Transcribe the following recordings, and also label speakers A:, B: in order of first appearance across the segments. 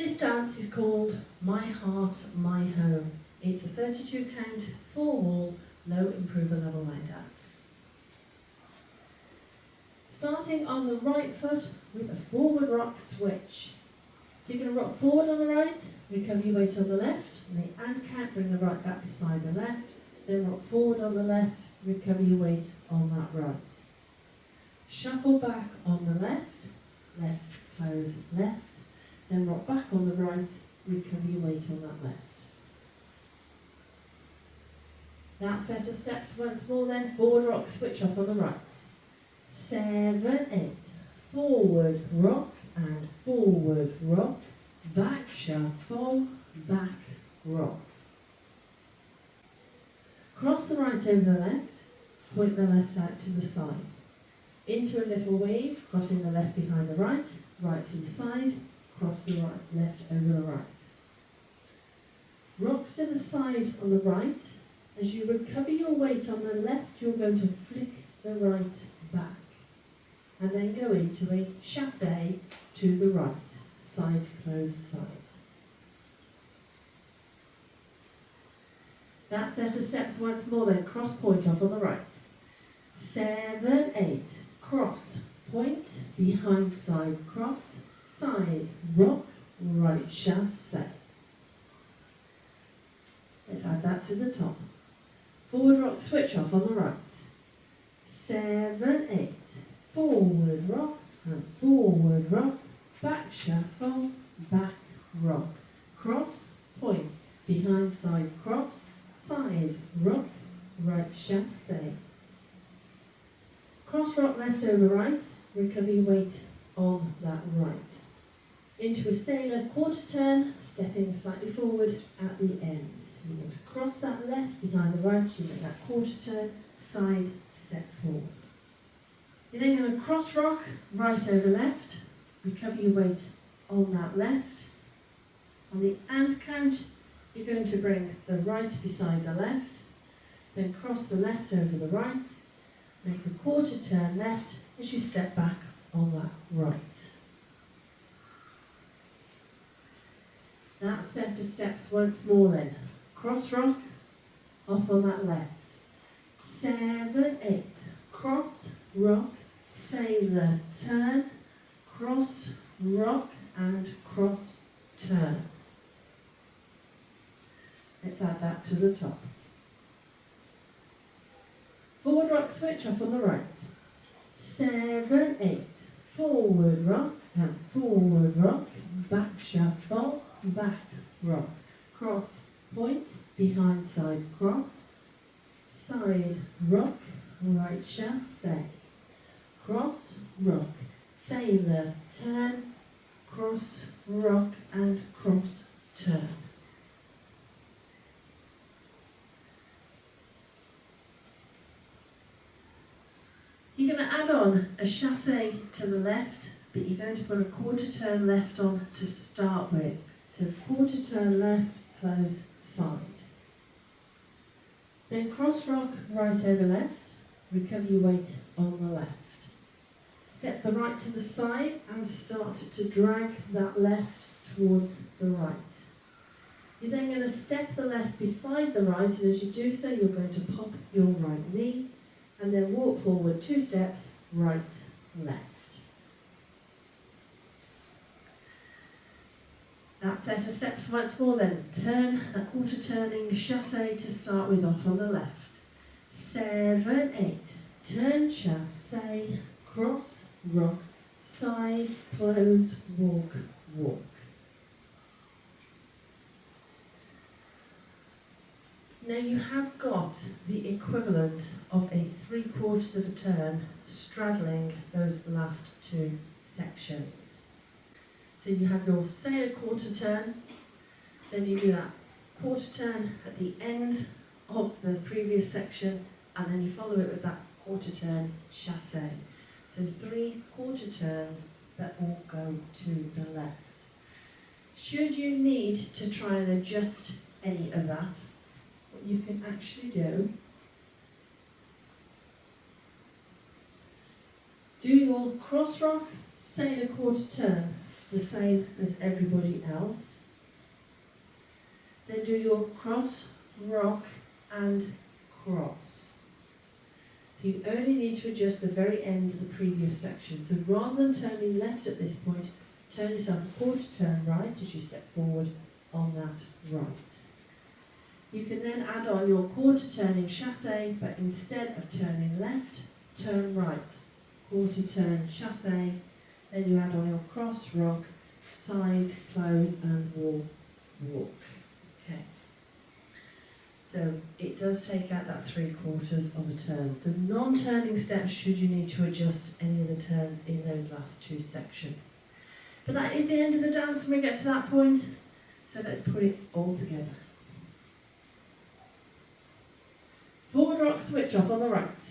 A: This dance is called My Heart, My Home. It's a 32 count, 4-wall, low improver level line dance. Starting on the right foot with a forward rock switch. So you're going to rock forward on the right, recover your weight on the left, and the and count, bring the right back beside the left, then rock forward on the left, recover your weight on that right. Shuffle back on the left, left, close, left, then rock back on the right, recover your weight on that left. That set of steps once more then, forward rock, switch off on the right. 7, 8, forward rock and forward rock, back shuffle, back rock. Cross the right over the left, point the left out to the side. Into a little wave, crossing the left behind the right, right to the side, cross the right, left over the right. Rock to the side on the right. As you recover your weight on the left, you're going to flick the right back. And then go into a chassé to the right, side, close, side. That set of steps once more then, cross point off on the right. 7, 8, cross, point, behind, side, cross, side, rock, right, chassé. Let's add that to the top. Forward rock, switch off on the right. 7, 8, forward rock and forward rock, back shuffle, back rock, cross, point, behind, side, cross, side, rock, right, chassé. Cross rock left over right, recover your weight on that right. Into a sailor quarter turn, stepping slightly forward at the end. So you're going to cross that left behind the right, you make that quarter turn, side, step forward. You're then going to cross rock, right over left, recover your weight on that left. On the and count, you're going to bring the right beside the left, then cross the left over the right, make a quarter turn left as you step back on that right. That set of steps once more then. Cross rock, off on that left. 7, 8, cross, rock, sailor, turn, cross, rock and cross, turn. Let's add that to the top. Forward rock, switch off on the right. 7, 8, forward rock and forward rock, back shuffle, back rock, cross, point, behind, side, cross, side, rock, right, chassé, cross, rock, sailor, turn, cross, rock and cross, turn. You're going to add on a chassé to the left, but you're going to put a quarter turn left on to start with. So quarter turn left, close, side. Then cross rock, right over left, recover your weight on the left. Step the right to the side and start to drag that left towards the right. You're then going to step the left beside the right, and as you do so, you're going to pop your right knee, and then walk forward 2 steps, right, left. That set of steps once more then. Turn, a quarter turning chassé to start with off on the left. 7, 8, turn chassé, cross, rock, side, close, walk, walk. Now you have got the equivalent of a 3/4 of a turn straddling those last 2 sections. So you have your sailor quarter turn, then you do that quarter turn at the end of the previous section, and then you follow it with that quarter turn chassé. So 3 quarter turns that all go to the left. Should you need to try and adjust any of that, what you can actually do your cross rock, sailor quarter turn, the same as everybody else. Then do your cross, rock and cross. So you only need to adjust the very end of the previous section. So rather than turning left at this point, turn yourself a quarter turn right as you step forward on that right. You can then add on your quarter turning chassé, but instead of turning left, turn right. Quarter turn chassé, then you add on your cross, rock, side, close and walk, walk. Okay. So it does take out that 3/4 of a turn. So non-turning steps should you need to adjust any of the turns in those last two sections. But that is the end of the dance when we get to that point. So let's put it all together. Forward rock, switch off on the right.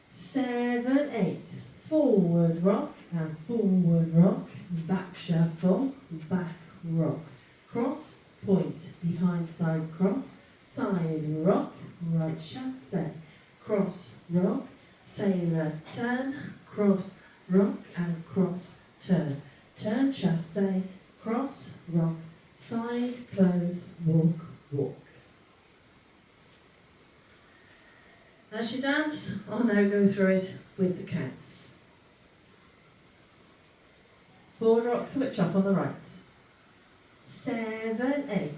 A: 7, 8. Forward rock and forward rock. Back shuffle, back rock. Cross, point, behind side cross. Side rock, right chassé. Cross rock, sailor turn. Cross rock and cross turn. Turn chassé, cross rock. Side, close, walk, walk. As you dance, I'll now go through it with the counts. Forward rock, switch off on the right. 7, 8.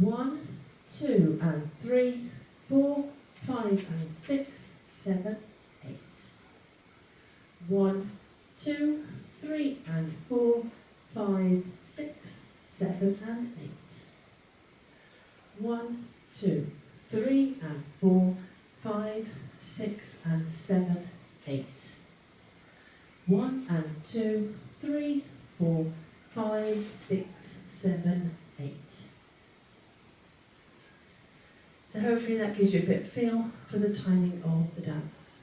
A: 1, 2 and 3, 4, 5 and 6, 7, 8. 1, 2, 3 and 4, 5, 6, 7 and 8. 1, 2, 3 and 4, 5, 6 and 7, 8. 1 and 2, 3, 4, 5, 6, 7, 8. So hopefully that gives you a bit of feel for the timing of the dance.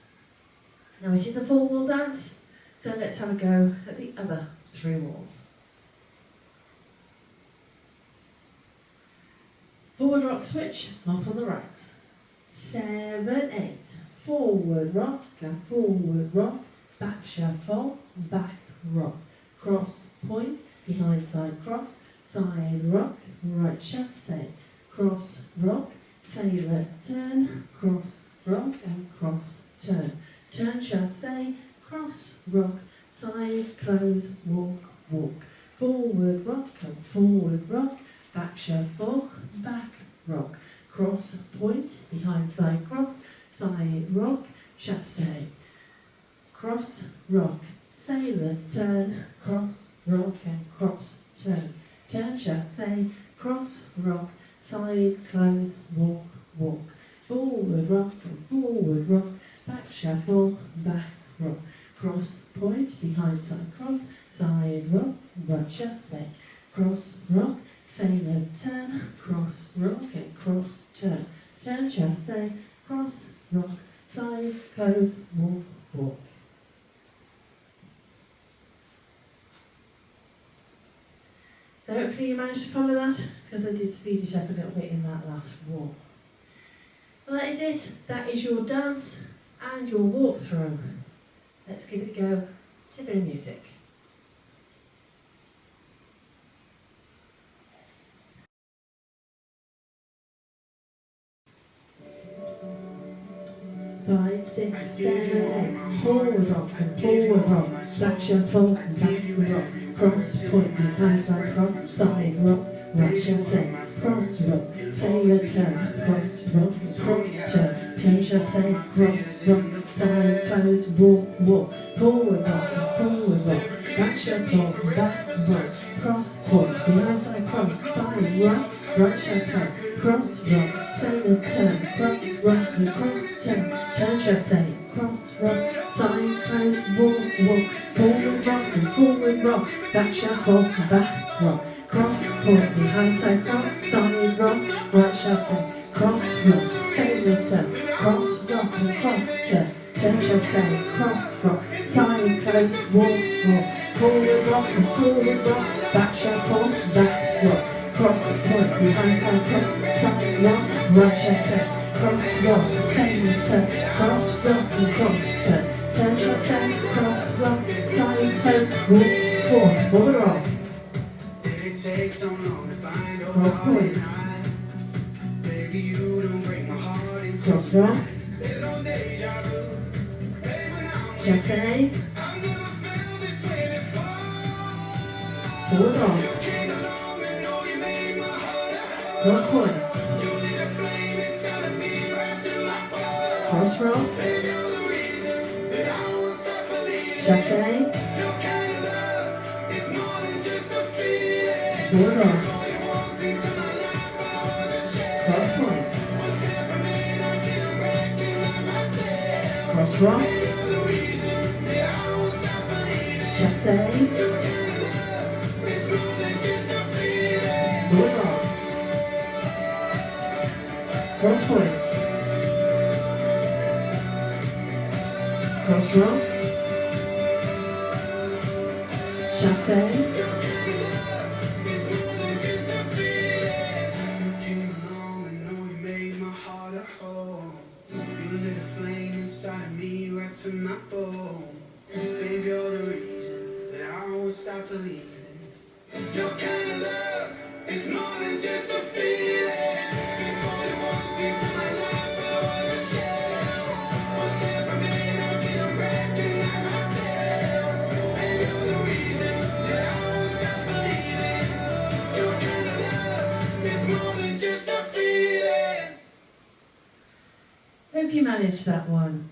A: Now it is a full wall dance, so let's have a go at the other 3 walls. Forward rock switch, off on the right. 7, 8. Forward rock and forward rock. Back shuffle, back rock. Cross point, behind side cross. Side rock, right chassé. Cross rock, sailor turn. Cross rock and cross turn. Turn chassé, cross rock. Side close, walk, walk. Forward rock and forward rock. Back shuffle, back rock. Cross point, behind side cross. Side rock, chassé. Cross rock, sailor turn. Cross rock and cross turn. Turn chassé, cross rock. Side close, walk, walk. Forward rock and forward rock. Back shuffle, back rock. Cross point, behind side cross. Side rock, right chassé. Cross rock, sailor turn, cross rock and cross turn. Turn chassé, cross rock, side close, walk, walk. So hopefully you managed to follow that, because I did speed it up a little bit in that last walk. Well, that is it. That is your dance and your walkthrough. Let's give it a go to a bit of music. Five, 6, 7, 8. Forward rock and forward rock. Back shuffle and back rock. Cross point behind side cross. Side rock, right chassé. Cross rock, sailor turn. Cross rock, cross turn. Turn chassé, cross rock. Side close, walk, walk. Forward rock and forward rock. Back shuffle, back rock. Cross point behind side cross. Side rock, right chassé. Cross rock, sailor turn. Cross rock and cross turn. Turn chassé, cross rock, side close, walk, walk. Forward rock and forward rock. Back shuffle, back rock. Cross point behind side cross. Side rock, right chassé. Cross rock, sailor turn. Cross rock and cross turn. Turn chassé, cross rock. Side close, walk, walk. Forward rock and forward rock. Back shuffle, back rock. Cross point behind side cross. Side rock, right chassé. Cross rock, sailor turn. Cross rock and cross turn. Turn chassé, cross rock. Side close, walk, forward rock.
B: it takes so long to find your
A: Cross
B: heart
A: point.
B: and hide. Baby, you don't break my heart into
A: Cross rock.
B: There's no deja vu. Baby, when I'm with
A: Chassé.
B: I've never felt this way before.
A: Forward rock.
B: You came along and oh, you made my heart a hole.
A: Cross point.
B: You lit a flame inside of me right to my bone.
A: Cross rock.
B: Baby, you're the reason that I won't stop believing.
A: Chassé.
B: Your kind of love is more than just a feeling.
A: Forward rock.
B: Before you walked into my life, I was a shell.
A: Cross point.
B: Was half a man, I didn't recognize myself.
A: Cross rock.
B: Baby, you're the reason that I won't stop believing.
A: Chassé.
B: Your kind of love is more than just a feeling.
A: Forward rock. Cross point. Cross rock. Chassé.
B: Came along and oh, you made my heart a hole. You lit a flame inside of me right to my bone. Baby, you're the reason that I won't stop believing. Your kind of love is more than just a feeling. Before you walked into my life, I was a shell. Was half a man, I didn't recognize myself. Baby, you're the reason that I won't stop believing. Your kind of love is more than just a feeling.
A: Hope you managed that one.